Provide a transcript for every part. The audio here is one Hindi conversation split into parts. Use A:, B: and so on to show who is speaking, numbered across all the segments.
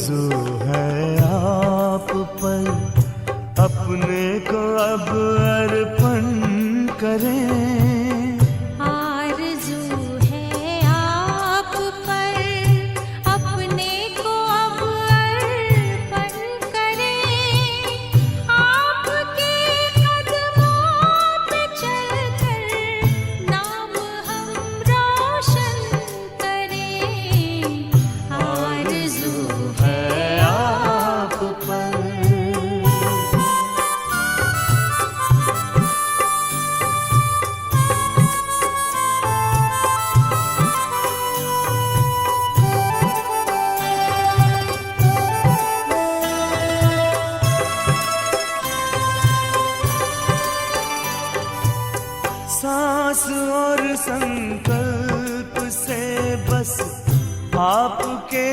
A: आरज़ू है आप पर, अपने को अब अर्पण करें।
B: आरज़ू है आप पर, अपने को अब अर्पण करें। आपके कदमों पे चलकर नाम हम रोशन करें। आरज़ू है
A: आप पर। सांस और संकल्प से बस आपके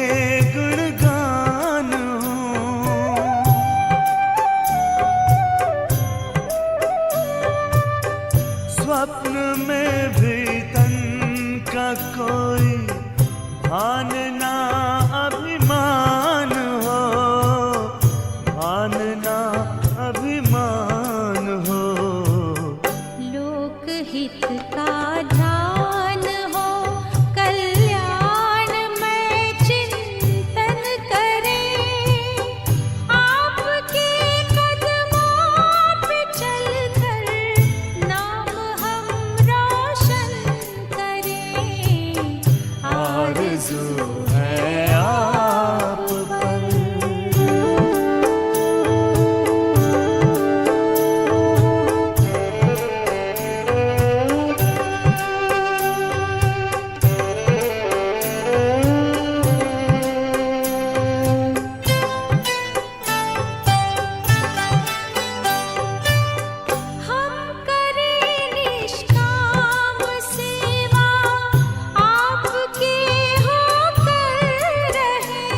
A: गुणगान हो। स्वप्न में भी तन का कोई भान ना अभिमान हो, भान ना अभिमान हो।
B: लोकहित का ध्यान हो, कल्याण में चिंतन करें। आपके कदमों पे चलकर नाम हम रोशन करें।
A: आरज़ू है आप पर।
B: हम करें निष्काम सेवा, आपके होकर रहें।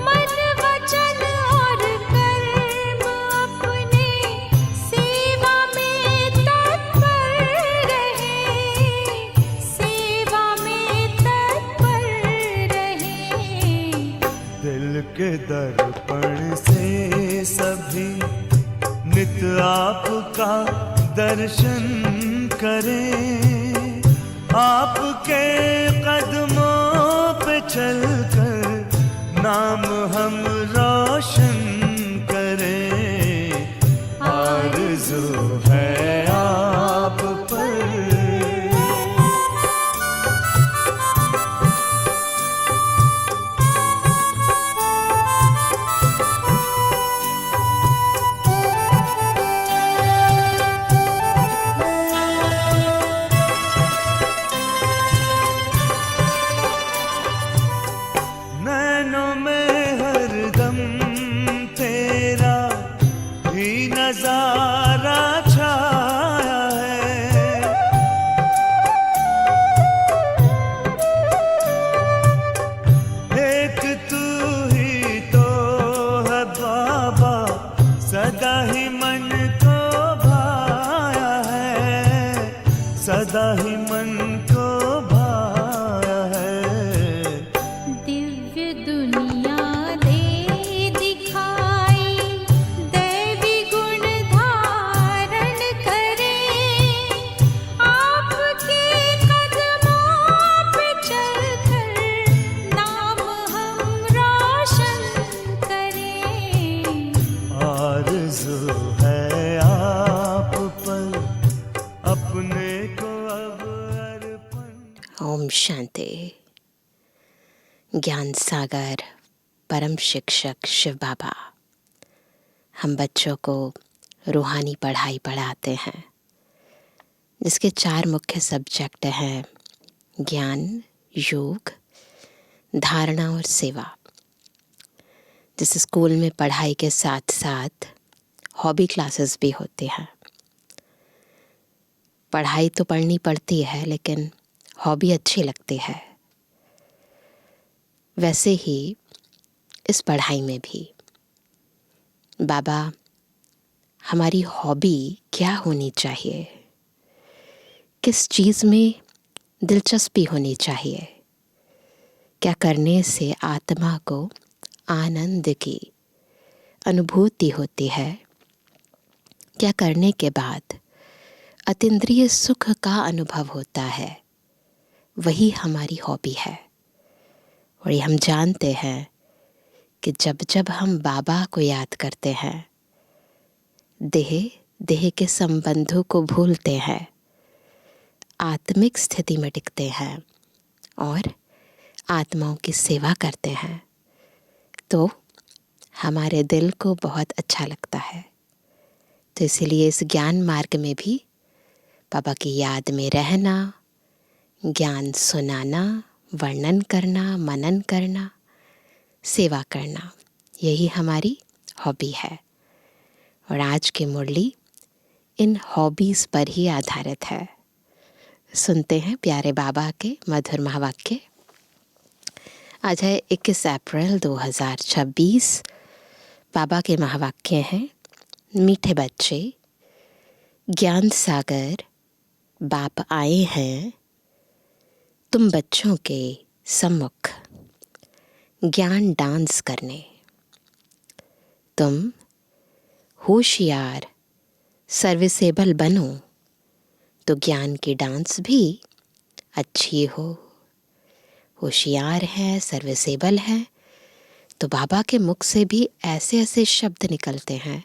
B: मन वचन और कर्म अपने सेवा में तत्पर रहें। सेवा में तत्पर रहें।
A: दिल के दर्पण से सभी नित आपका दर्शन करें। आपके कदमों पे चलकर नाम हम रोशन करें। आरज़ू है आप पर। नैनों में हरदम तेरा ही नजारा छाया है। एक तू ही तो है बाबा, सदा ही मन को भाया है, सदा ही मन को भाया है।
B: दिव्य दुनिया दे दिखाई, दैवी गुण धारण करें। आपके कदमों पे चलकर नाम हम रोशन करें।
A: आरज़ू है आप पर, अपने को अब अर्पण।
C: ओम शांति। ज्ञान सागर परम शिक्षक शिव बाबा हम बच्चों को रूहानी पढ़ाई पढ़ाते हैं, जिसके 4 मुख्य सब्जेक्ट हैं ज्ञान, योग, धारणा और सेवा। जिस स्कूल में पढ़ाई के साथ साथ हॉबी क्लासेस भी होती हैं। पढ़ाई तो पढ़नी पड़ती है, लेकिन हॉबी अच्छी लगती है। वैसे ही इस पढ़ाई में भी बाबा हमारी हॉबी क्या होनी चाहिए, किस चीज़ में दिलचस्पी होनी चाहिए। क्या करने से आत्मा को आनंद की अनुभूति होती है, क्या करने के बाद अतीन्द्रिय सुख का अनुभव होता है, वही हमारी हॉबी है। और ये हम जानते हैं कि जब जब हम बाबा को याद करते हैं, देह के संबंधों को भूलते हैं, आत्मिक स्थिति में टिकते हैं और आत्माओं की सेवा करते हैं, तो हमारे दिल को बहुत अच्छा लगता है। तो इसीलिए इस ज्ञान मार्ग में भी बाबा की याद में रहना, ज्ञान सुनाना, वर्णन करना, मनन करना, सेवा करना, यही हमारी हॉबी है। और आज की मुरली इन हॉबीज़ पर ही आधारित है। सुनते हैं प्यारे बाबा के मधुर महावाक्य। आज है 21 अप्रैल 2026। बाबा के महावाक्य हैं, मीठे बच्चे, ज्ञान सागर बाप आए हैं तुम बच्चों के सम्मुख ज्ञान डांस करने। तुम होशियार सर्विसेबल बनो तो ज्ञान की डांस भी अच्छी हो। होशियार है, सर्विसेबल है, तो बाबा के मुख से भी ऐसे ऐसे शब्द निकलते हैं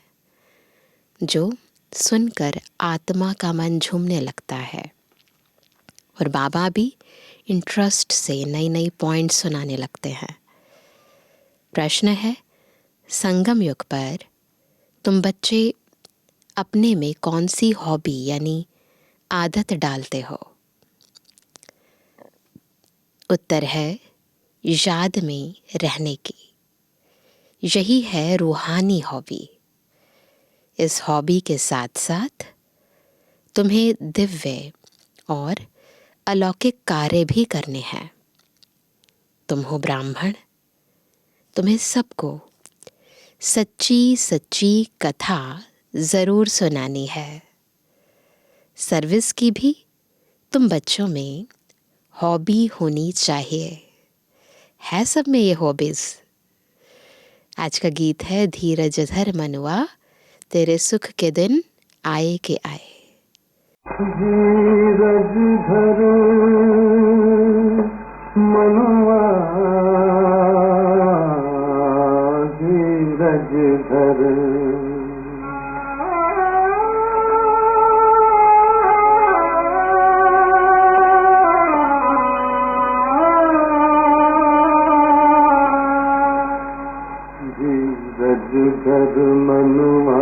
C: जो सुनकर आत्मा का मन झूमने लगता है। और बाबा भी इंटरेस्ट से नई नई पॉइंट सुनाने लगते हैं। प्रश्न है, संगम युग पर तुम बच्चे अपने में कौन सी हॉबी यानी आदत डालते हो? उत्तर है, याद में रहने की। यही है रूहानी हॉबी। इस हॉबी के साथ साथ तुम्हें दिव्य और अलौकिक कार्य भी करने हैं। तुम हो ब्राह्मण, तुम्हें सबको सच्ची सच्ची कथा ज़रूर सुनानी है। सर्विस की भी तुम बच्चों में हॉबी होनी चाहिए। है सब में ये हॉबीज़? आज का गीत है, धीरज धर मनुआ, तेरे सुख के दिन आए के आए।
A: धीरज धर मनुआ, धीरज धर, धीरज धर मनुआ,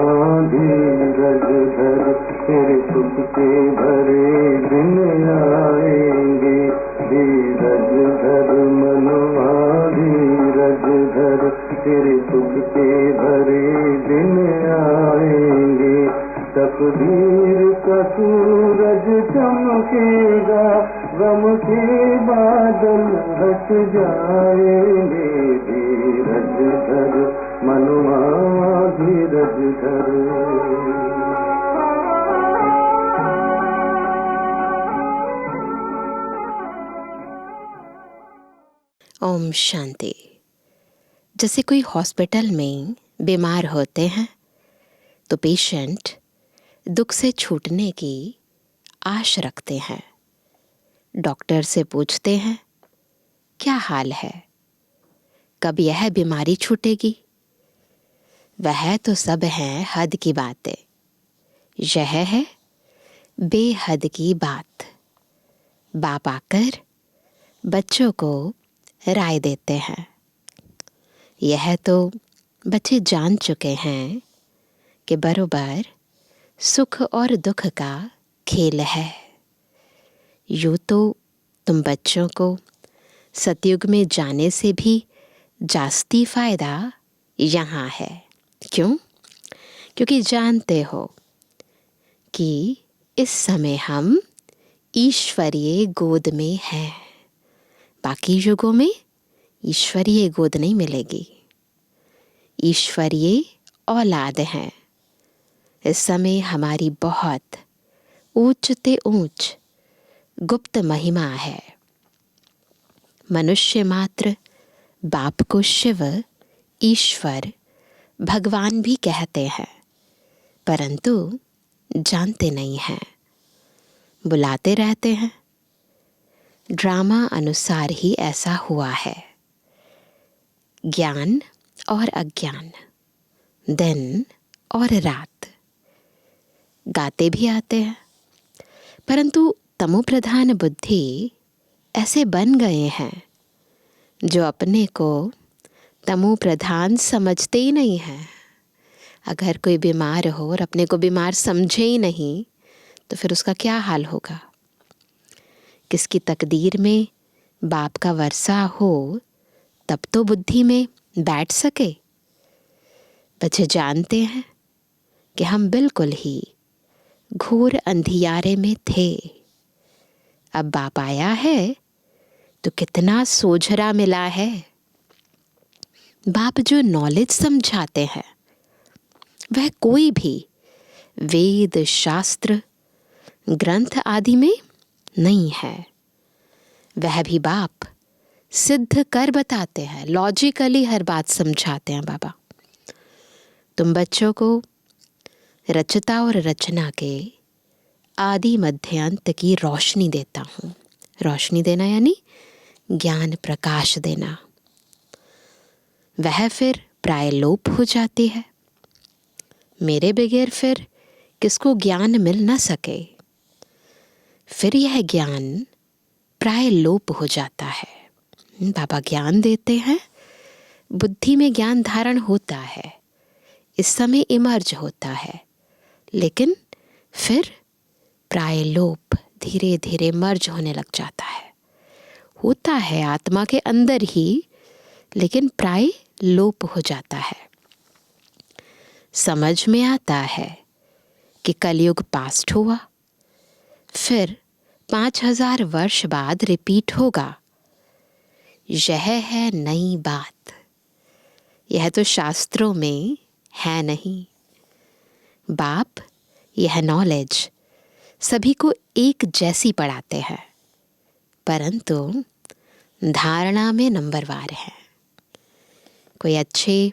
A: धीरज धर, तेरे सुख के भरे दिन आएंगे। धीरज धर मनुआ, धीरज धर, तेरे सुख के भरे दिन आएंगे। तकदीर का सूरज चमकेगा, गम के बादल हट जाएंगे। धीरज धर मनुआ, धीरज धर।
C: ओम शांति। जैसे कोई हॉस्पिटल में बीमार होते हैं तो पेशेंट दुख से छूटने की आश रखते हैं। डॉक्टर से पूछते हैं, क्या हाल है, कब यह बीमारी छूटेगी? वह तो सब हैं हद की बातें, यह है बेहद की बात। बाप आकर बच्चों को राय देते हैं। यह तो बच्चे जान चुके हैं कि बरोबर सुख और दुख का खेल है। यूँ तो तुम बच्चों को सतयुग में जाने से भी जास्ती फ़ायदा यहाँ है। क्यों? क्योंकि जानते हो कि इस समय हम ईश्वरीय गोद में हैं। बाकी युगों में ईश्वरीय गोद नहीं मिलेगी। ईश्वरीय औलाद हैं। इस समय हमारी बहुत ऊंच ते ऊंच गुप्त महिमा है। मनुष्य मात्र बाप को शिव, ईश्वर, भगवान भी कहते हैं, परंतु जानते नहीं हैं, बुलाते रहते हैं। ड्रामा अनुसार ही ऐसा हुआ है। ज्ञान और अज्ञान, दिन और रात, गाते भी आते हैं, परंतु तमोप्रधान बुद्धि ऐसे बन गए हैं जो अपने को तमोप्रधान समझते ही नहीं हैं। अगर कोई बीमार हो और अपने को बीमार समझे ही नहीं तो फिर उसका क्या हाल होगा। किसकी तकदीर में बाप का वर्षा हो तब तो बुद्धि में बैठ सके। बच्चे जानते हैं कि हम बिल्कुल ही घोर अंधियारे में थे। अब बाप आया है तो कितना सोझरा मिला है। बाप जो नॉलेज समझाते हैं वह कोई भी वेद, शास्त्र, ग्रंथ आदि में नहीं है। वह भी बाप सिद्ध कर बताते हैं, लॉजिकली हर बात समझाते हैं। बाबा, तुम बच्चों को रचता और रचना के आदि मध्य अंत की रोशनी देता हूँ। रोशनी देना यानी ज्ञान प्रकाश देना। वह फिर प्राय लोप हो जाती है। मेरे बगैर फिर किसको ज्ञान मिल न सके। फिर यह ज्ञान प्राय लोप हो जाता है। बाबा ज्ञान देते हैं, बुद्धि में ज्ञान धारण होता है, इस समय इमर्ज होता है, लेकिन फिर प्राय लोप धीरे धीरे मर्ज होने लग जाता है। होता है आत्मा के अंदर ही, लेकिन प्राय लोप हो जाता है। समझ में आता है कि कलयुग पास्ट हुआ, फिर 5000 वर्ष बाद रिपीट होगा। यह है नई बात, यह तो शास्त्रों में है नहीं। बाप यह नॉलेज सभी को एक जैसी पढ़ाते हैं, परंतु धारणा में नंबरवार है। कोई अच्छे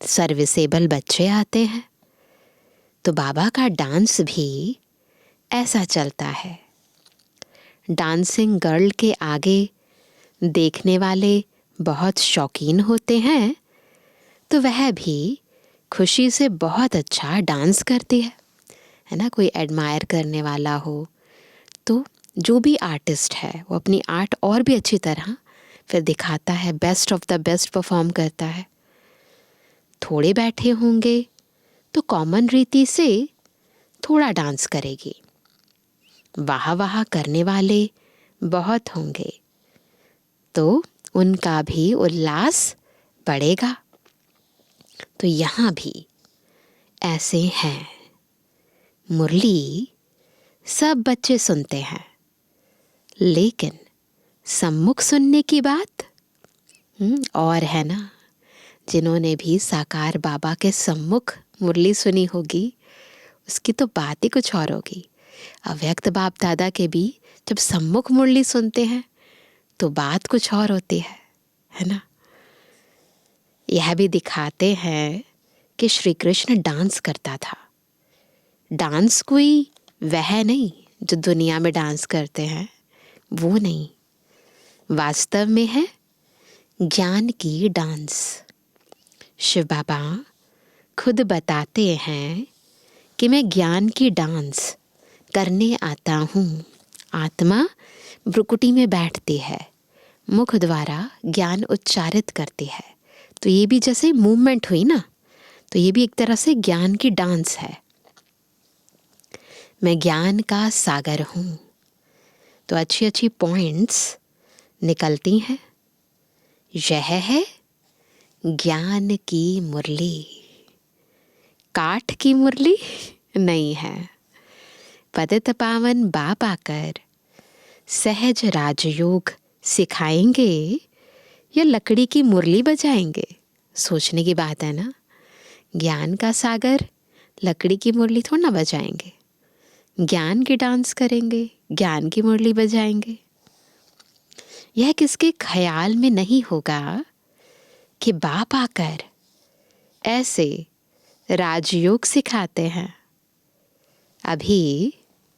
C: सर्विसेबल बच्चे आते हैं तो बाबा का डांस भी ऐसा चलता है। डांसिंग गर्ल के आगे देखने वाले बहुत शौकीन होते हैं तो वह भी खुशी से बहुत अच्छा डांस करती है ना। कोई एडमायर करने वाला हो तो जो भी आर्टिस्ट है वो अपनी आर्ट और भी अच्छी तरह फिर दिखाता है, best of the best perform करता है। थोड़े बैठे होंगे तो कॉमन रीति से थोड़ा डांस करेगी। वाह वाह करने वाले बहुत होंगे तो उनका भी उल्लास बढ़ेगा। तो यहाँ भी ऐसे हैं। मुरली सब बच्चे सुनते हैं, लेकिन सम्मुख सुनने की बात और है ना। जिन्होंने भी साकार बाबा के सम्मुख मुरली सुनी होगी उसकी तो बात ही कुछ और होगी। अव्यक्त बाप दादा के भी जब सम्मुख मुरली सुनते हैं तो बात कुछ और होती है ना। यह भी दिखाते हैं कि श्री कृष्ण डांस करता था। डांस कोई वह नहीं जो दुनिया में डांस करते हैं, वो नहीं, वास्तव में है ज्ञान की डांस। शिव बाबा खुद बताते हैं कि मैं ज्ञान की डांस करने आता हूँ। आत्मा भ्रुकुटी में बैठती है, मुख द्वारा ज्ञान उच्चारित करती है, तो ये भी जैसे मूवमेंट हुई ना, तो ये भी एक तरह से ज्ञान की डांस है। मैं ज्ञान का सागर हूँ, तो अच्छी अच्छी पॉइंट्स निकलती हैं। यह है ज्ञान की मुरली, काठ की मुरली नहीं है। पतित पावन बाप आकर सहज राजयोग सिखाएंगे या लकड़ी की मुरली बजाएंगे, सोचने की बात है ना। ज्ञान का सागर लकड़ी की मुरली थोड़ा ना बजाएंगे, ज्ञान की डांस करेंगे, ज्ञान की मुरली बजाएंगे। यह किसके ख्याल में नहीं होगा कि बाप आकर ऐसे राजयोग सिखाते हैं। अभी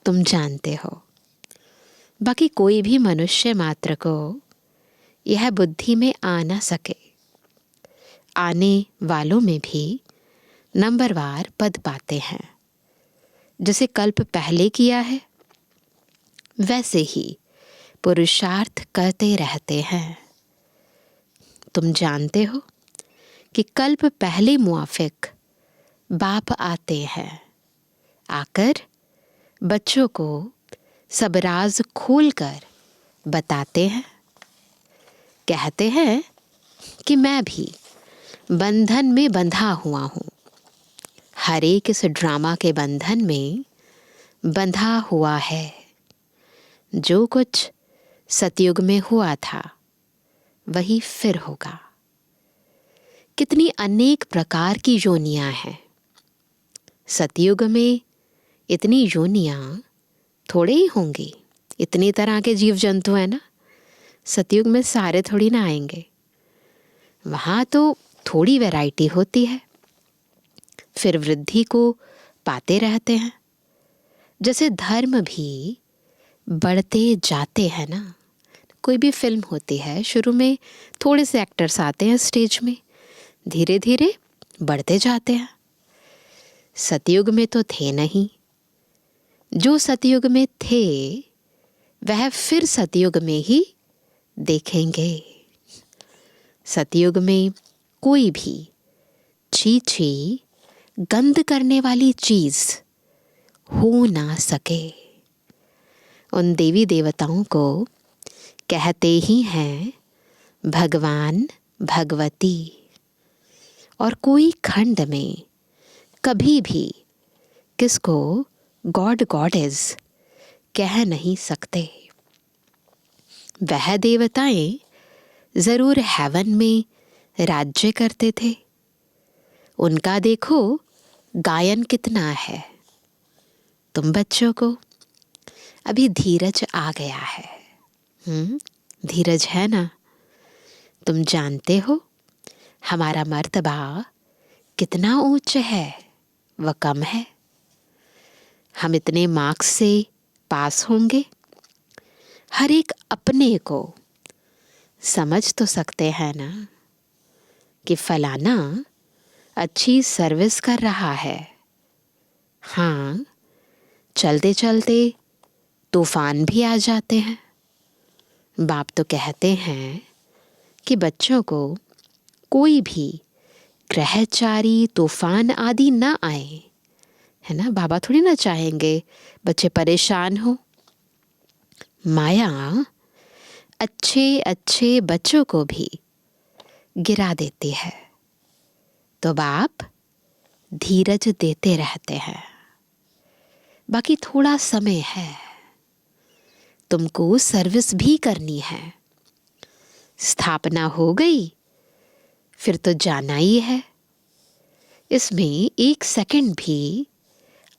C: तुम जानते हो। बाकी कोई भी मनुष्य मात्र को यह बुद्धि में आ ना सके। आने वालों में भी नंबरवार पद पाते हैं। जैसे कल्प पहले किया है वैसे ही पुरुषार्थ करते रहते हैं। तुम जानते हो कि कल्प पहले मुआफिक बाप आते हैं। आकर बच्चों को सब राज खोलकर बताते हैं। कहते हैं कि मैं भी बंधन में बंधा हुआ हूँ। हर एक इस ड्रामा के बंधन में बंधा हुआ है। जो कुछ सतयुग में हुआ था वही फिर होगा। कितनी अनेक प्रकार की योनियां हैं। सतयुग में इतनी योनियां थोड़े ही होंगी। इतनी तरह के जीव जंतु हैं ना। सतयुग में सारे थोड़ी ना आएंगे। वहाँ तो थोड़ी वैरायटी होती है। फिर वृद्धि को पाते रहते हैं। जैसे धर्म भी बढ़ते जाते हैं ना। कोई भी फिल्म होती है, शुरू में थोड़े से एक्टर्स आते हैं स्टेज में, धीरे धीरे बढ़ते जाते हैं। सतयुग में तो थे नहीं। जो सतयुग में थे वह फिर सतयुग में ही देखेंगे। सतयुग में कोई भी छी गंध करने वाली चीज हो ना सके। उन देवी देवताओं को कहते ही हैं भगवान भगवती। और कोई खंड में कभी भी किसको गॉड गॉडेस कह नहीं सकते। वह देवताएं जरूर हेवन में राज्य करते थे। उनका देखो गायन कितना है। तुम बच्चों को अभी धीरज आ गया है। धीरज है ना। तुम जानते हो हमारा मर्तबा कितना ऊंच है, वह कम है। हम इतने मार्क्स से पास होंगे। हर एक अपने को समझ तो सकते हैं ना कि फलाना अच्छी सर्विस कर रहा है। हाँ, चलते चलते तूफान भी आ जाते हैं। बाप तो कहते हैं कि बच्चों को कोई भी ग्रहचारी तूफान आदि ना आए, है ना। बाबा थोड़ी ना चाहेंगे बच्चे परेशान हो। माया अच्छे अच्छे बच्चों को भी गिरा देती है। तो बाप धीरज देते रहते हैं। बाकी थोड़ा समय है। तुमको सर्विस भी करनी है। स्थापना हो गई फिर तो जाना ही है। इसमें 1 सेकंड भी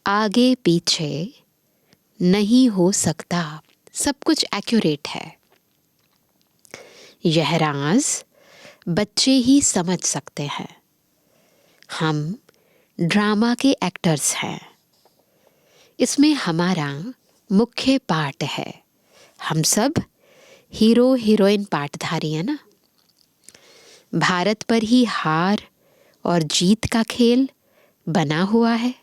C: आगे पीछे नहीं हो सकता। सब कुछ एक्यूरेट है। यह राज बच्चे ही समझ सकते हैं। हम ड्रामा के एक्टर्स हैं। इसमें हमारा मुख्य पार्ट है। हम सब हीरो हीरोइन पार्टधारी है ना। भारत पर ही हार और जीत का खेल बना हुआ है।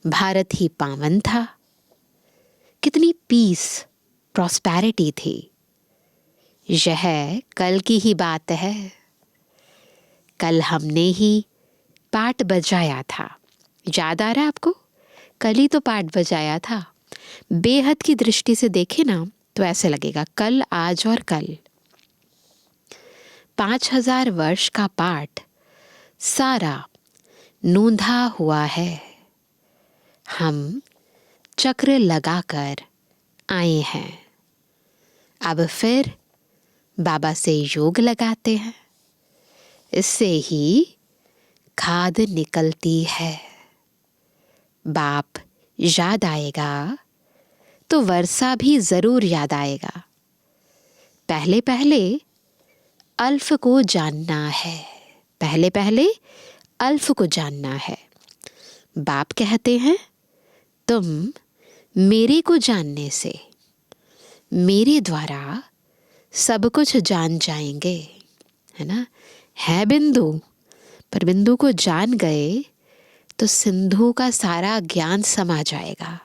C: भारत ही पावन था। कितनी पीस प्रॉस्पेरिटी थी। यह कल की ही बात है। कल हमने ही पार्ट बजाया था। याद आ रहा है आपको? कल ही तो पार्ट बजाया था। बेहद की दृष्टि से देखे ना तो ऐसे लगेगा कल, आज और कल। 5000 वर्ष का पाठ सारा नूंधा हुआ है। हम चक्र लगाकर आए हैं। अब फिर बाबा से योग लगाते हैं। इससे ही खाद निकलती है। बाप याद आएगा तो वर्षा भी ज़रूर याद आएगा। पहले पहले अल्फ को जानना है, पहले पहले अल्फ को जानना है। बाप कहते हैं तुम मेरे को जानने से मेरे द्वारा सब कुछ जान जाएंगे, है ना। है बिंदु, पर बिंदु को जान गए तो सिंधु का सारा ज्ञान समा जाएगा।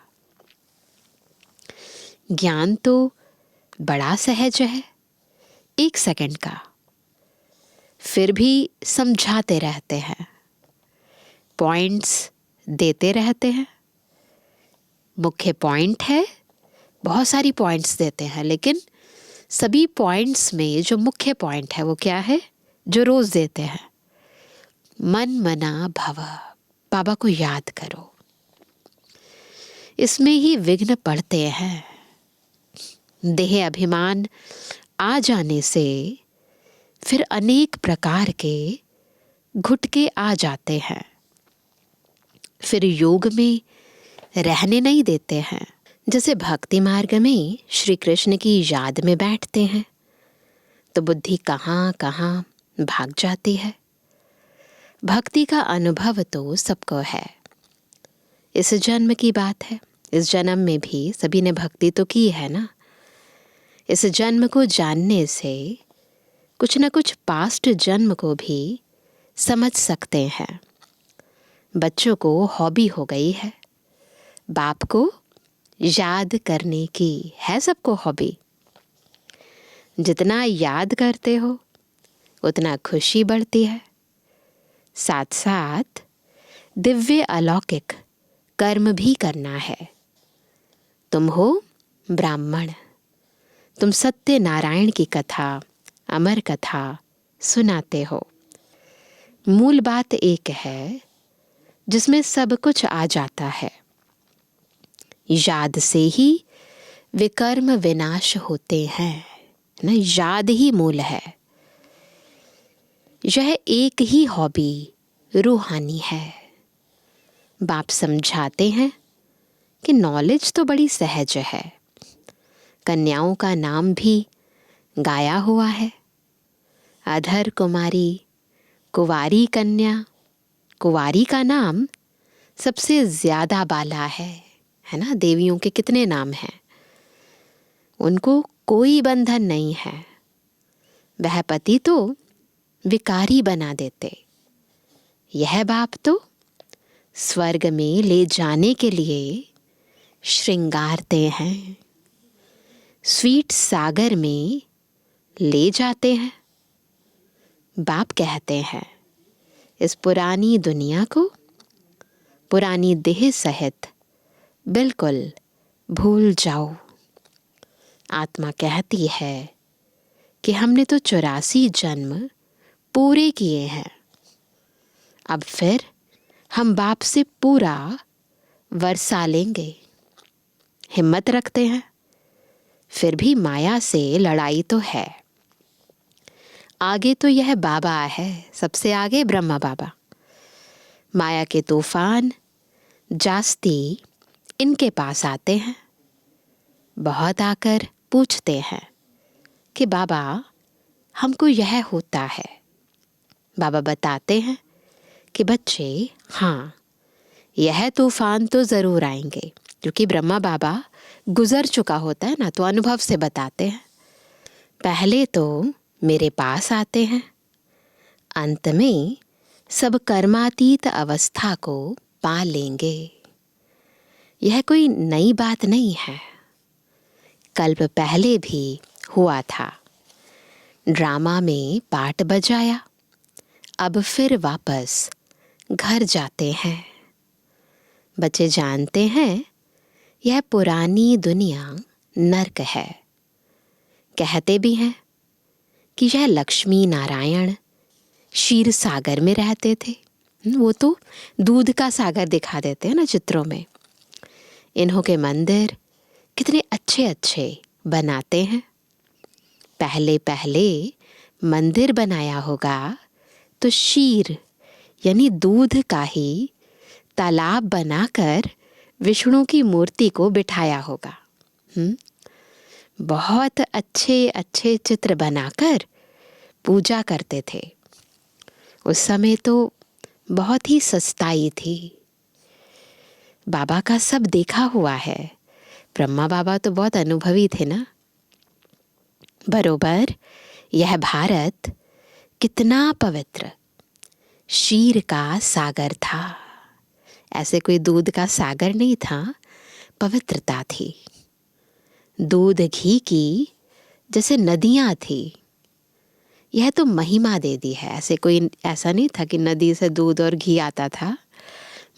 C: ज्ञान तो बड़ा सहज है, 1 सेकंड का, फिर भी समझाते रहते हैं, पॉइंट्स देते रहते हैं। मुख्य पॉइंट है, बहुत सारी पॉइंट्स देते हैं, लेकिन सभी पॉइंट्स में जो मुख्य पॉइंट है वो क्या है, जो रोज देते हैं, मन मना भव, बाबा को याद करो। इसमें ही विघ्न पड़ते हैं। देह अभिमान आ जाने से फिर अनेक प्रकार के घुटके आ जाते हैं, फिर योग में रहने नहीं देते हैं। जैसे भक्ति मार्ग में श्री कृष्ण की याद में बैठते हैं तो बुद्धि कहाँ कहाँ भाग जाती है। भक्ति का अनुभव तो सबको है, इस जन्म की बात है, इस जन्म में भी सभी ने भक्ति तो की है ना। इस जन्म को जानने से कुछ न कुछ पास्ट जन्म को भी समझ सकते हैं। बच्चों को हॉबी हो गई है, बाप को याद करने की है सबको हॉबी। जितना याद करते हो उतना खुशी बढ़ती है। साथ साथ दिव्य अलौकिक कर्म भी करना है। तुम हो ब्राह्मण, तुम सत्य नारायण की कथा, अमर कथा सुनाते हो। मूल बात एक है जिसमें सब कुछ आ जाता है। याद से ही विकर्म विनाश होते हैं ना, याद ही मूल है। यह एक ही हॉबी रूहानी है। बाप समझाते हैं कि नॉलेज तो बड़ी सहज है। कन्याओं का नाम भी गाया हुआ है, अधर कुमारी, कुवारी कन्या। कुवारी का नाम सबसे ज्यादा बाला है ना। देवियों के कितने नाम हैं, उनको कोई बंधन नहीं है। वह पति तो विकारी बना देते, यह बाप तो स्वर्ग में ले जाने के लिए श्रृंगारते हैं, स्वीट सागर में ले जाते हैं। बाप कहते हैं इस पुरानी दुनिया को, पुरानी देह सहित बिल्कुल भूल जाओ। आत्मा कहती है कि हमने तो 84 जन्म पूरे किए हैं, अब फिर हम बाप से पूरा वर्षा लेंगे। हिम्मत रखते हैं, फिर भी माया से लड़ाई तो है। आगे तो यह बाबा है, सबसे आगे ब्रह्मा बाबा। माया के तूफान जास्ती इनके पास आते हैं, बहुत आकर पूछते हैं कि बाबा हमको यह होता है। बाबा बताते हैं कि बच्चे हाँ, यह तूफान तो ज़रूर आएंगे, क्योंकि ब्रह्मा बाबा गुजर चुका होता है ना, तो अनुभव से बताते हैं। पहले तो मेरे पास आते हैं, अंत में सब कर्मातीत अवस्था को पा लेंगे। यह कोई नई बात नहीं है, कल्प पहले भी हुआ था। ड्रामा में पार्ट बजाया, अब फिर वापस घर जाते हैं। बच्चे जानते हैं यह पुरानी दुनिया नर्क है। कहते भी हैं कि यह लक्ष्मी नारायण क्षीर सागर में रहते थे। वो तो दूध का सागर दिखा देते हैं ना चित्रों में। इन्हों के मंदिर कितने अच्छे अच्छे बनाते हैं। पहले पहले मंदिर बनाया होगा तो क्षीर यानी दूध का ही तालाब बनाकर विष्णु की मूर्ति को बिठाया होगा। बहुत अच्छे अच्छे चित्र बनाकर पूजा करते थे। उस समय तो बहुत ही सस्ताई थी। बाबा का सब देखा हुआ है। ब्रह्मा बाबा तो बहुत अनुभवी थे ना। बरोबर यह भारत कितना पवित्र क्षीर का सागर था। ऐसे कोई दूध का सागर नहीं था, पवित्रता थी। दूध घी की जैसे नदियाँ थी। यह तो महिमा दे दी है। ऐसा नहीं था कि नदी से दूध और घी आता था।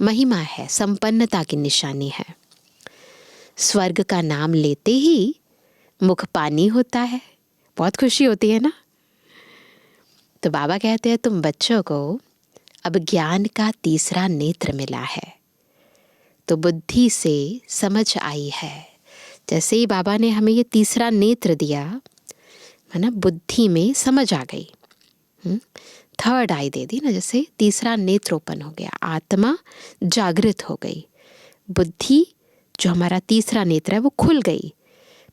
C: महिमा है, संपन्नता की निशानी है। स्वर्ग का नाम लेते ही मुख पानी होता है, बहुत खुशी होती है ना। तो बाबा कहते हैं तुम बच्चों को अब ज्ञान का तीसरा नेत्र मिला है, तो बुद्धि से समझ आई है। जैसे ही बाबा ने हमें ये तीसरा नेत्र दिया है ना, बुद्धि में समझ आ गई। थर्ड आई दे दी ना, जैसे तीसरा नेत्र ओपन हो गया, आत्मा जागृत हो गई। बुद्धि जो हमारा तीसरा नेत्र है वो खुल गई,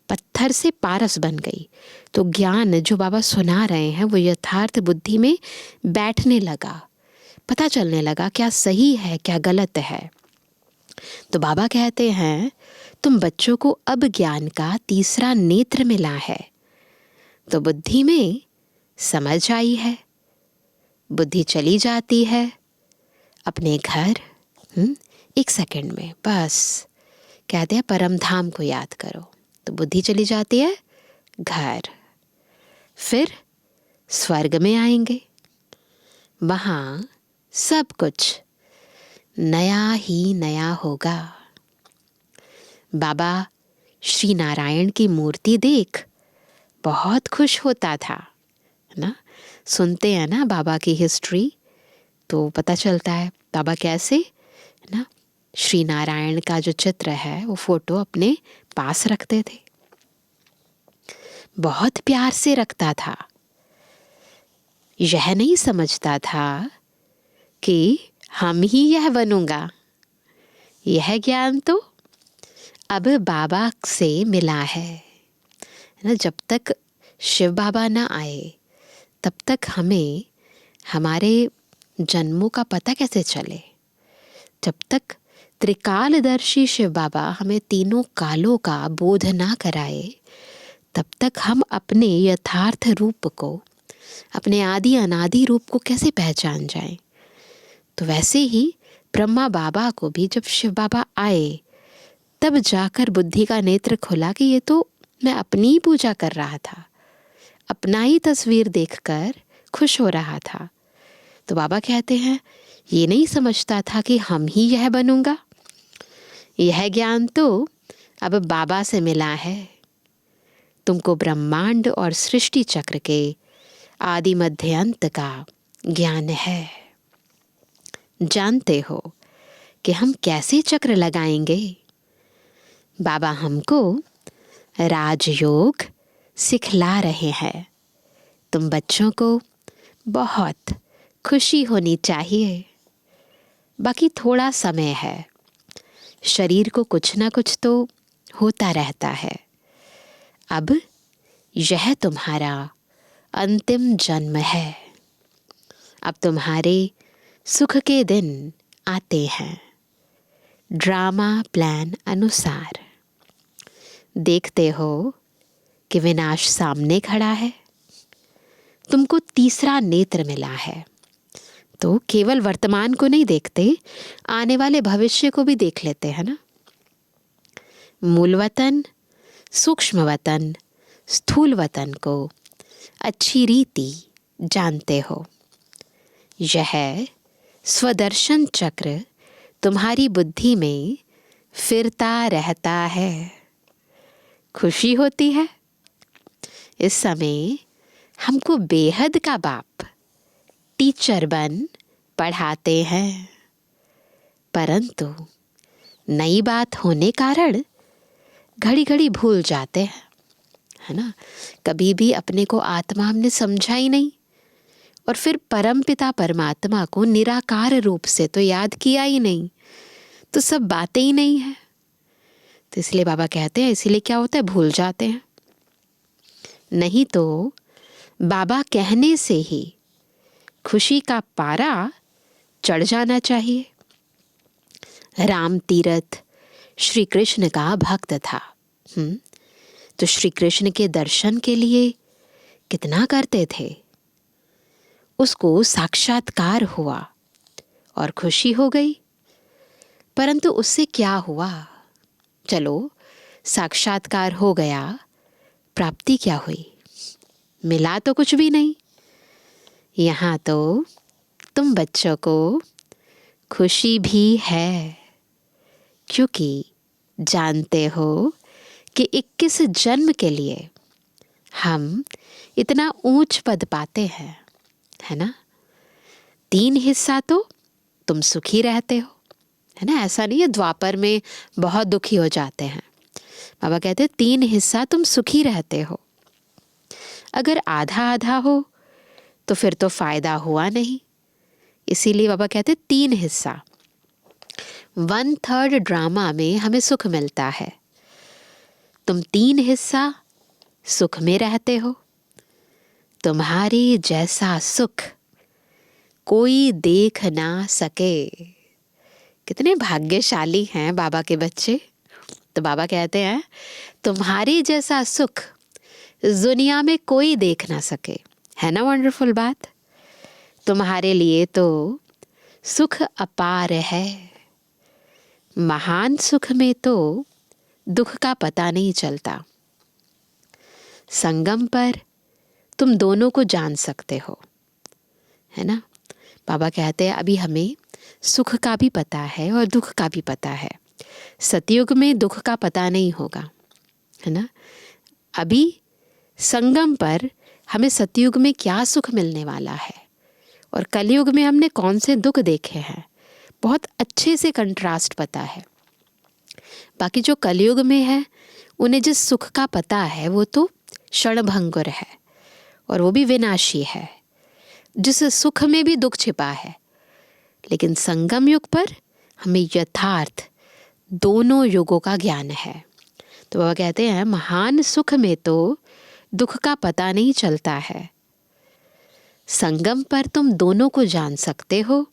C: पत्थर से पारस बन गई। तो ज्ञान जो बाबा सुना रहे हैं वो यथार्थ बुद्धि में बैठने लगा, पता चलने लगा क्या सही है क्या गलत है। तो बाबा कहते हैं तुम बच्चों को अब ज्ञान का तीसरा नेत्र मिला है, तो बुद्धि में समझ आई है। बुद्धि चली जाती है अपने घर। 1 सेकंड में बस कहते हैं परम धाम को याद करो, तो बुद्धि चली जाती है घर। फिर स्वर्ग में आएंगे, वहाँ सब कुछ नया ही नया होगा। बाबा श्री नारायण की मूर्ति देख बहुत खुश होता था ना। सुनते हैं ना बाबा की हिस्ट्री तो पता चलता है बाबा कैसे ना श्री नारायण का जो चित्र है वो फोटो अपने पास रखते थे, बहुत प्यार से रखता था। यह नहीं समझता था कि हम ही यह बनूंगा। यह ज्ञान तो अब बाबा से मिला है ना। जब तक शिव बाबा ना आए तब तक हमें हमारे जन्मों का पता कैसे चले। जब तक त्रिकालदर्शी शिव बाबा हमें तीनों कालों का बोध ना कराए तब तक हम अपने यथार्थ रूप को, अपने आदि अनादि रूप को कैसे पहचान जाएं। तो वैसे ही ब्रह्मा बाबा को भी जब शिव बाबा आए तब जाकर बुद्धि का नेत्र खुला कि ये तो मैं अपनी ही पूजा कर रहा था, अपना ही तस्वीर देखकर खुश हो रहा था। तो बाबा कहते हैं ये नहीं समझता था कि हम ही यह बनूंगा। यह ज्ञान तो अब बाबा से मिला है। तुमको ब्रह्मांड और सृष्टि चक्र के आदि मध्य अंत का ज्ञान है। जानते हो कि हम कैसे चक्र लगाएंगे। बाबा हमको राजयोग सिखला रहे हैं। तुम बच्चों को बहुत खुशी होनी चाहिए। बाकी थोड़ा समय है, शरीर को कुछ ना कुछ तो होता रहता है। अब यह तुम्हारा अंतिम जन्म है। अब तुम्हारे सुख के दिन आते हैं ड्रामा प्लान अनुसार। देखते हो कि विनाश सामने खड़ा है। तुमको तीसरा नेत्र मिला है, तो केवल वर्तमान को नहीं देखते, आने वाले भविष्य को भी देख लेते हैं ना। मूल वतन, सूक्ष्म वतन, स्थूल वतन को अच्छी रीति जानते हो। यह स्वदर्शन चक्र तुम्हारी बुद्धि में फिरता रहता है। खुशी होती है। इस समय हमको बेहद का बाप टीचर बन पढ़ाते हैं, परंतु नई बात होने कारण घड़ी घड़ी भूल जाते हैं, है ना। कभी भी अपने को आत्मा हमने समझा ही नहीं और फिर परम पिता परमात्मा को निराकार रूप से तो याद किया ही नहीं, तो सब बातें ही नहीं है। तो इसलिए बाबा कहते हैं, इसीलिए क्या होता है, भूल जाते हैं। नहीं तो बाबा कहने से ही खुशी का पारा चढ़ जाना चाहिए। राम तीरथ श्री कृष्ण का भक्त था। तो श्री कृष्ण के दर्शन के लिए कितना करते थे। उसको साक्षात्कार हुआ और खुशी हो गई। परंतु उससे क्या हुआ? चलो, साक्षात्कार हो गया, प्राप्ति क्या हुई? मिला तो कुछ भी नहीं। यहाँ तो तुम बच्चों को खुशी भी है, क्योंकि जानते हो कि 21 जन्म के लिए हम इतना ऊंच पद पाते हैं, है ना। 3 हिस्सा तो तुम सुखी रहते हो, है ना। ऐसा नहीं है द्वापर में बहुत दुखी हो जाते हैं। बाबा कहते हैं 3 हिस्सा तुम सुखी रहते हो। अगर आधा आधा हो तो फिर तो फायदा हुआ नहीं। इसीलिए बाबा कहते 3 हिस्सा। 1/3 ड्रामा में हमें सुख मिलता है। तुम 3 हिस्सा सुख में रहते हो। तुम्हारे जैसा सुख कोई देख ना सके। कितने भाग्यशाली हैं बाबा के बच्चे। तो बाबा कहते हैं तुम्हारे जैसा सुख दुनिया में कोई देख ना सके। है ना वंडरफुल बात। तुम्हारे लिए तो सुख अपार है। महान सुख में तो दुख का पता नहीं चलता। संगम पर तुम दोनों को जान सकते हो, है ना। बाबा कहते हैं अभी हमें सुख का भी पता है और दुख का भी पता है। सतयुग में दुख का पता नहीं होगा, है ना। अभी संगम पर हमें सतयुग में क्या सुख मिलने वाला है और कलयुग में हमने कौन से दुख देखे हैं, बहुत अच्छे से कंट्रास्ट पता है। बाकी जो कलयुग में है उन्हें जिस सुख का पता है वो तो क्षणभंगुर है और वो भी विनाशी है। जिस सुख में भी दुख छिपा है। लेकिन संगम युग पर हमें यथार्थ दोनों युगों का ज्ञान है। तो बाबा कहते हैं महान सुख में तो दुख का पता नहीं चलता है। संगम पर तुम दोनों को जान सकते हो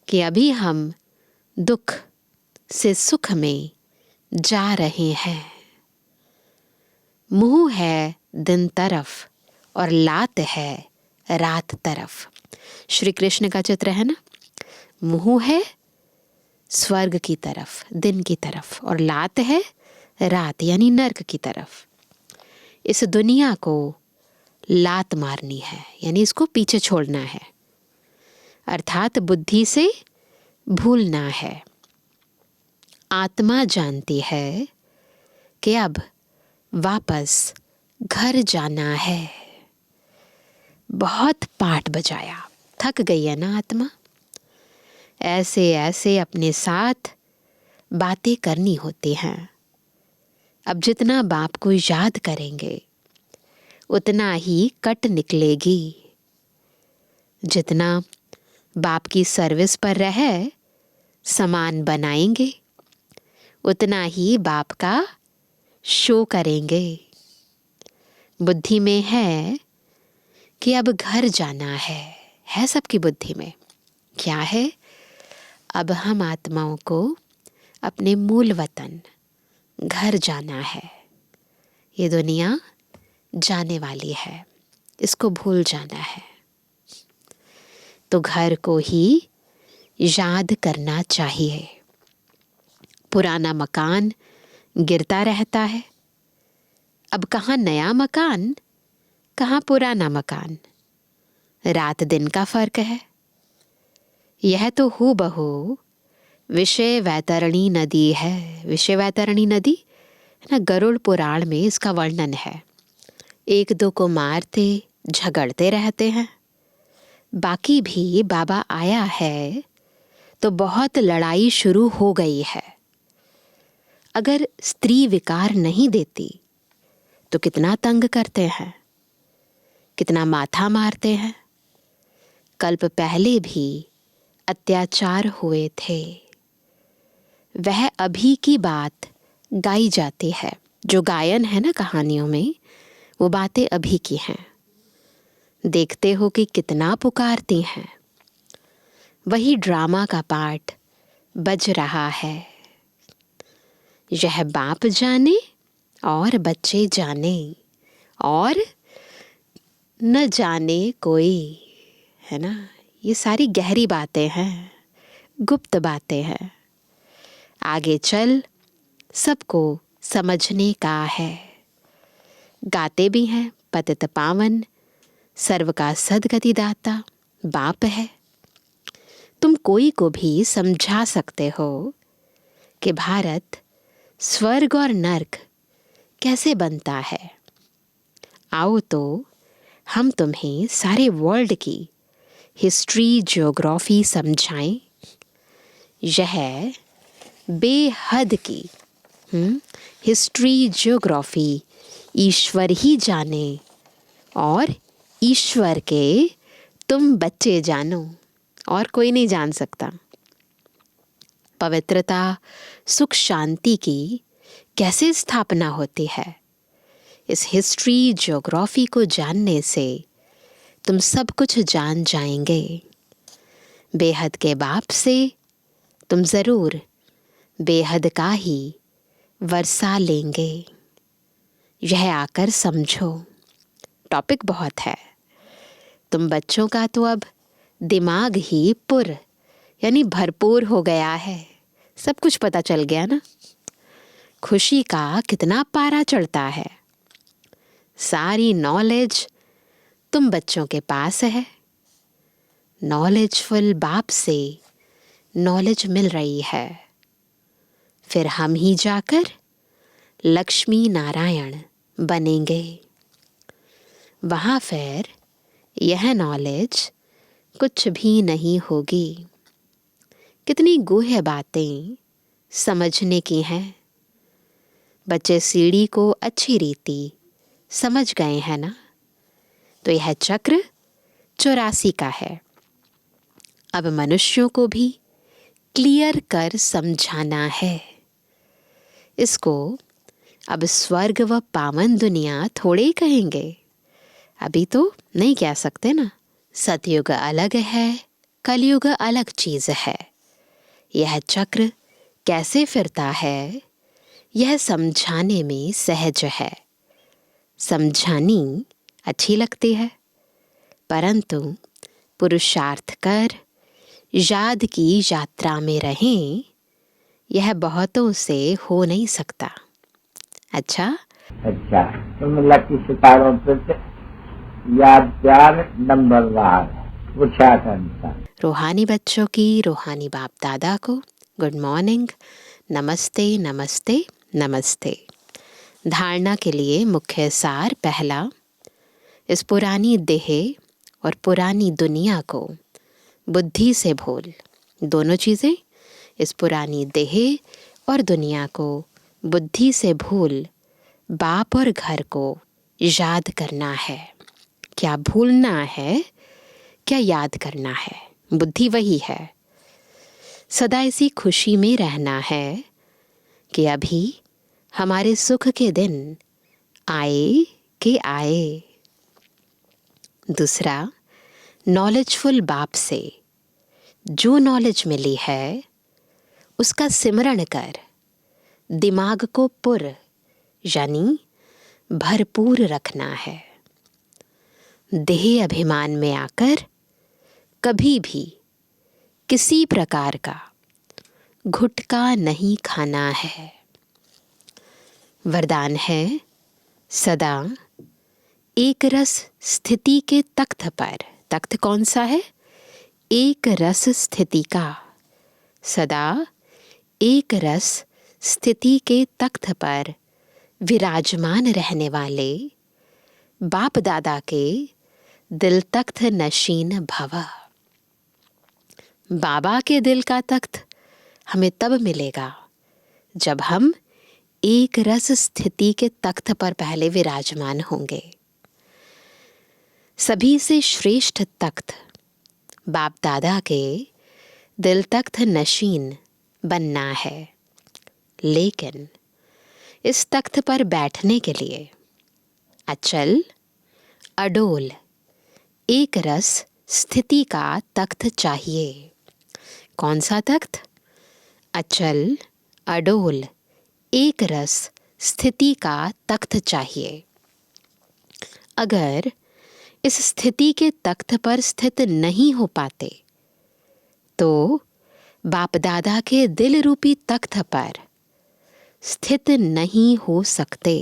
C: कि अभी हम दुख से सुख में जा रहे हैं। मुंह है दिन तरफ और लात है रात तरफ। श्री कृष्ण का चित्र है ना। मुंह है स्वर्ग की तरफ, दिन की तरफ, और लात है रात यानी नर्क की तरफ। इस दुनिया को लात मारनी है, यानी इसको पीछे छोड़ना है, अर्थात बुद्धि से भूलना है। आत्मा जानती है कि अब वापस घर जाना है। बहुत पाठ बजाया, थक गई है ना आत्मा। ऐसे ऐसे अपने साथ बातें करनी होती हैं। अब जितना बाप को याद करेंगे उतना ही कट निकलेगी। जितना बाप की सर्विस पर रहे सामान बनाएंगे उतना ही बाप का शो करेंगे। बुद्धि में है कि अब घर जाना है सबकी बुद्धि में। क्या है? अब हम आत्माओं को अपने मूल वतन घर जाना है। ये दुनिया जाने वाली है, इसको भूल जाना है। तो घर को ही याद करना चाहिए। पुराना मकान गिरता रहता है। अब कहाँ नया मकान, कहाँ पुराना मकान। रात दिन का फर्क है। यह तो हूबहू विषय वैतरणी नदी है। विषय वैतरणी नदी है ना, गरुड़ पुराण में इसका वर्णन है। एक दो को मारते झगड़ते रहते हैं। बाकी भी बाबा आया है तो बहुत लड़ाई शुरू हो गई है। अगर स्त्री विकार नहीं देती तो कितना तंग करते हैं, कितना माथा मारते हैं। कल्प पहले भी अत्याचार हुए थे। वह अभी की बात गाई जाती है। जो गायन है ना कहानियों में, वो बातें अभी की हैं। देखते हो कि कितना पुकारती हैं। वही ड्रामा का पार्ट बज रहा है। यह बाप जाने और बच्चे जाने और न जाने कोई, है ना। ये सारी गहरी बातें हैं, गुप्त बातें हैं। आगे चल सबको समझने का है। गाते भी हैं पतित पावन, सर्व का सद्गति दाता बाप है। तुम कोई को भी समझा सकते हो कि भारत स्वर्ग और नर्क कैसे बनता है। आओ तो हम तुम्हें सारे वर्ल्ड की हिस्ट्री ज्योग्राफी समझाएं। यह बेहद की हिस्ट्री ज्योग्राफी ईश्वर ही जाने और ईश्वर के तुम बच्चे जानो, और कोई नहीं जान सकता। पवित्रता सुख शांति की कैसे स्थापना होती है, इस हिस्ट्री ज्योग्राफी को जानने से तुम सब कुछ जान जाएंगे। बेहद के बाप से तुम ज़रूर बेहद का ही वर्षा लेंगे। यह आकर समझो। टॉपिक बहुत है। तुम बच्चों का तो अब दिमाग ही यानी भरपूर हो गया है। सब कुछ पता चल गया ना। खुशी का कितना पारा चढ़ता है। सारी नॉलेज तुम बच्चों के पास है। नॉलेजफुल बाप से नॉलेज मिल रही है। फिर हम ही जाकर लक्ष्मी नारायण बनेंगे। वहाँ फिर यह नॉलेज कुछ भी नहीं होगी। कितनी गूढ़ बातें समझने की हैं। बच्चे सीढ़ी को अच्छी रीति समझ गए हैं ना। तो यह चक्र 84 का है। अब मनुष्यों को भी क्लियर कर समझाना है। इसको अब स्वर्ग व पावन दुनिया थोड़े ही कहेंगे। अभी तो नहीं कह सकते ना। सतयुग अलग है, कलयुग अलग चीज है। यह चक्र कैसे फिरता है, यह समझाने में सहज है। समझानी अच्छी लगती है, परंतु पुरुषार्थ कर याद की यात्रा में रहें, यह बहुतों से हो नहीं सकता। अच्छा,
D: तुम लकी सितारों पर याद प्यार नंबरवार पूछा करता।
C: रूहानी बच्चों की रूहानी बाप दादा को गुड मॉर्निंग, नमस्ते नमस्ते नमस्ते। धारणा के लिए मुख्य सार पहला, इस पुरानी देह और पुरानी दुनिया को बुद्धि से भूल। दोनों चीज़ें, इस पुरानी देह और दुनिया को बुद्धि से भूल बाप और घर को याद करना है। क्या भूलना है, क्या याद करना है? बुद्धि वही है। सदा इसी खुशी में रहना है कि अभी हमारे सुख के दिन आए कि आए। दूसरा, नॉलेजफुल बाप से जो नॉलेज मिली है उसका सिमरण कर दिमाग को यानी भरपूर रखना है। देह अभिमान में आकर कभी भी किसी प्रकार का घुटका नहीं खाना है। वरदान है सदा एक रस स्थिति के तख्त पर। तख्त कौन सा है? एक रस स्थिति का। सदा एक रस स्थिति के तख्त पर विराजमान रहने वाले बाप दादा के दिल तख्त नशीन भव। बाबा के दिल का तख्त हमें तब मिलेगा जब हम एक रस स्थिति के तख्त पर पहले विराजमान होंगे। सभी से श्रेष्ठ तख्त बाप दादा के दिल तख्त नशीन बनना है। लेकिन इस तख्त पर बैठने के लिए अचल, अडोल, एक रस स्थिति का तख्त चाहिए। कौन सा तख्त? अचल, अडोल, एक रस स्थिति का तख्त चाहिए। अगर इस स्थिति के तख्त पर स्थित नहीं हो पाते तो बाप दादा के दिल रूपी तख्त पर स्थित नहीं हो सकते।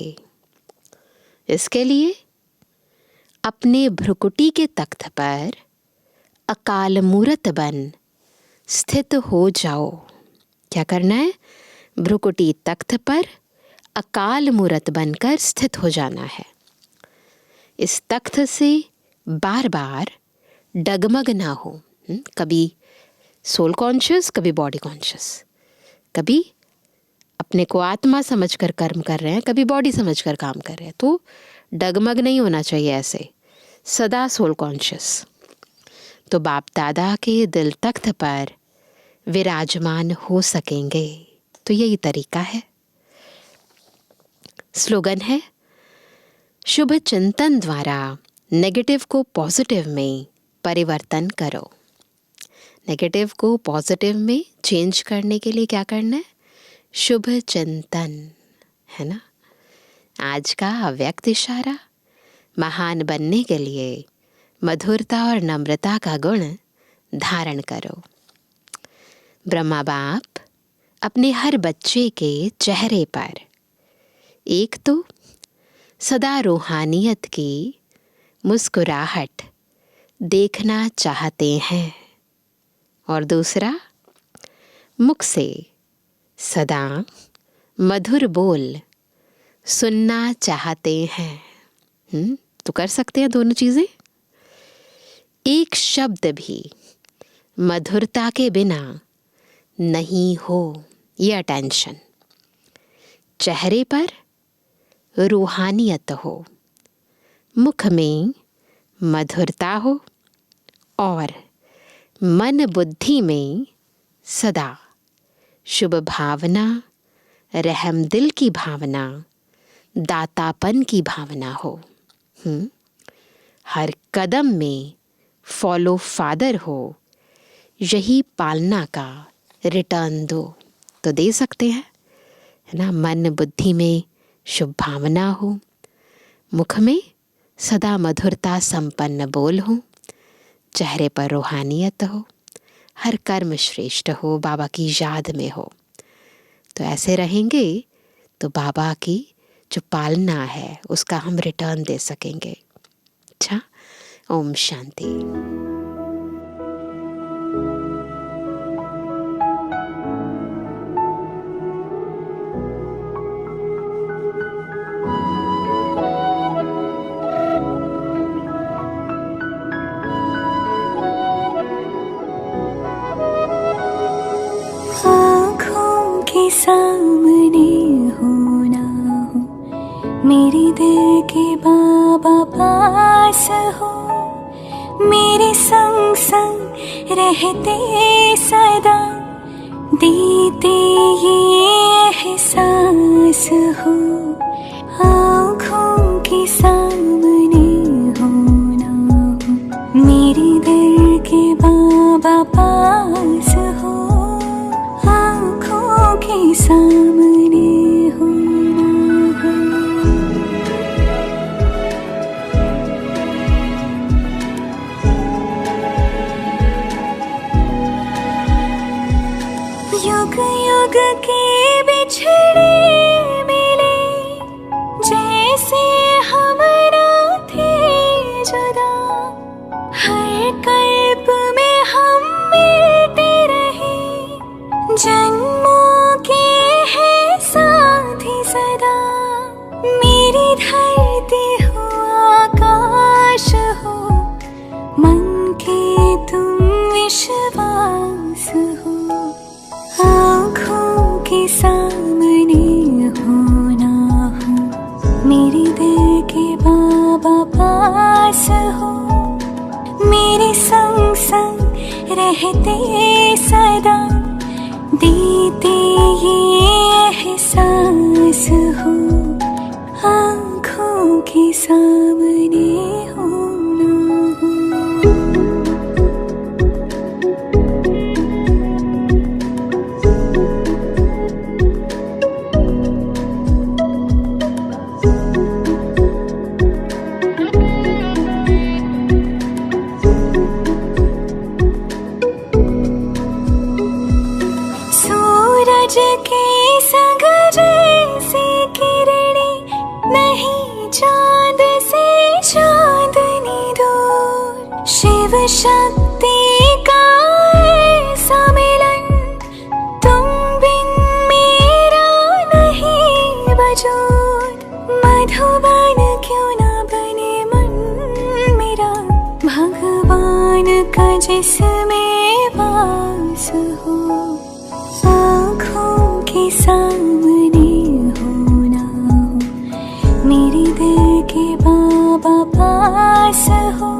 C: इसके लिए अपने भ्रुकुटी के तख्त पर अकाल मूरत बन स्थित हो जाओ। क्या करना है? भ्रुकुटी तख्त पर अकाल मूरत बनकर स्थित हो जाना है। इस तख्त से बार बार डगमग ना हो। कभी सोल कॉन्शियस, कभी बॉडी कॉन्शियस, कभी अपने को आत्मा समझकर कर्म कर रहे हैं, कभी बॉडी समझकर काम कर रहे हैं। तो डगमग नहीं होना चाहिए, ऐसे सदा सोल कॉन्शियस। तो बाप दादा के दिल तख्त पर विराजमान हो सकेंगे। तो यही तरीका है। स्लोगन है, शुभ चिंतन द्वारा नेगेटिव को पॉजिटिव में परिवर्तन करो। नेगेटिव को पॉजिटिव में चेंज करने के लिए क्या करना है? शुभ चिंतन, है ना। आज का अव्यक्त इशारा, महान बनने के लिए मधुरता और नम्रता का गुण धारण करो। ब्रह्मा बाप अपने हर बच्चे के चेहरे पर एक तो सदा रूहानियत की मुस्कुराहट देखना चाहते हैं और दूसरा मुख से सदा मधुर बोल सुनना चाहते हैं। तो कर सकते हैं दोनों चीज़ें। एक शब्द भी मधुरता के बिना नहीं हो, ये अटेंशन। चेहरे पर रूहानियत हो, मुख में मधुरता हो और मन बुद्धि में सदा शुभ भावना, रहम दिल की भावना, दातापन की भावना हो। हर कदम में फॉलो फादर हो, यही पालना का रिटर्न दो। तो दे सकते हैं, है ना। मन बुद्धि में शुभ भावना हो, मुख में सदा मधुरता संपन्न बोल हो, चेहरे पर रूहानियत हो, हर कर्म श्रेष्ठ हो, बाबा की याद में हो। तो ऐसे रहेंगे तो बाबा की जो पालना है उसका हम रिटर्न दे सकेंगे। अच्छा, ओम शांति।
E: सामने हो ना हो, मेरे दिल के बाबा पास हो, मेरे संग संग रहते सदा, देते ये एहसास हो। आँखों के सामने हो ना हो, मेरे दिल के बाबा पास हो, के सामने हो ना हो। युग युग के बिछड़े मिले, जैसे हमरा थे जुदा, हर कल्प में हम मिलते रहे, जन्मों सदा। मेरी धरती हो आकाश हो, मन के तुम विश्वास हो। आँखों के सामने हो ना हो, मेरे दिल के बाबा पास हो, मेरे संग संग रहते सदा, देते ये एहसास हो। शिव शक्ति का ऐसा मिलन, तुम बिन मेरा नहीं वजूद। मधुबन क्यों ना बने मन मेरा, भगवान का जिसमें वास हो। आँखों के सामने हो ना हो, मेरे दिल के बाबा पास हो।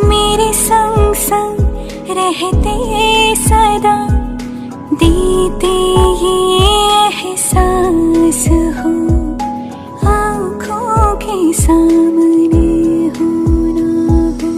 E: मेरे संग संग रहते सदा, देते ये एहसास हो। आँखों के सामने हो ना हो।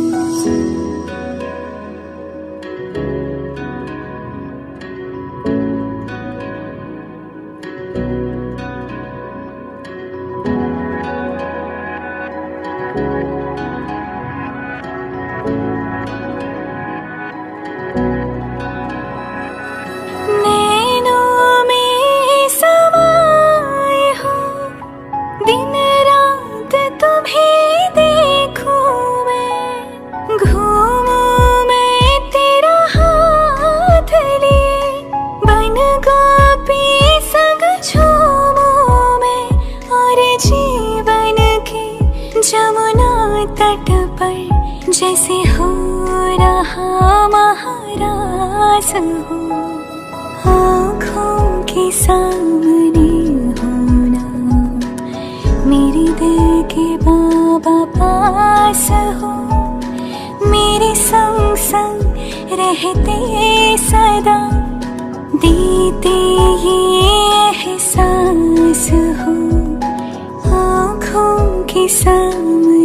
E: नैनों में समाए हो, दिन रात तुम्हें देखूं मैं। घूमूं मैं तेरा हाथ लिए, बन गोपी संग झूमूं मैं। और जीवन के जमुना तट पर जैसे हो रहा महारास हो। आँखों के सामने हो ना हो, मेरे दिल के बाबा पास हो। मेरे संग संग रहते सदा, देते ये एहसास हो। आँखों के सामने